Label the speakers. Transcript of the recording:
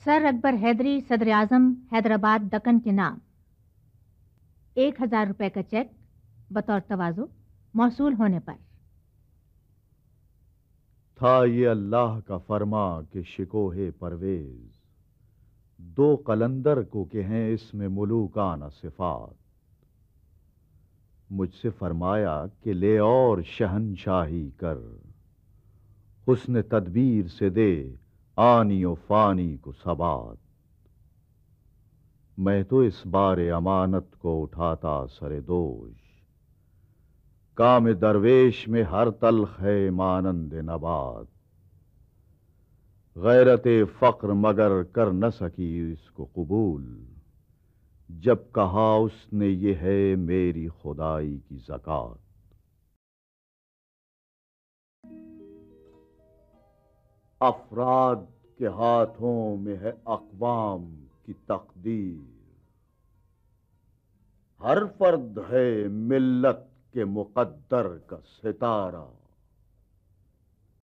Speaker 1: Sir Akbar Hydari, सदर आजम, हैदराबाद दक्कन के नाम 1000 रुपए का चेक बतौर तवाज़ु मौसूल होने पर।
Speaker 2: था ये अल्लाह का फरमा कि शिकोहे परवेज दो कलंदर को के हैं इसमें मुलूकाना सिफात। मुझसे फरमाया कि ले और शहनशाही कर, हुस्न तदबीर से दे आनी ओ फानी को सबात। मैं तो इस बारे अमानत को उठाता सरे दोष, काम दरवेश में हर तल्ख है मानंद नबात। गैरते फक्र मगर कर न सकी इसको कबूल, जब कहा उसने ये है मेरी खुदाई की ज़कात। अफराद के हाथों में है अक़वाम की तकदीर, हर फर्द है मिल्लत के मुक़द्दर का सितारा।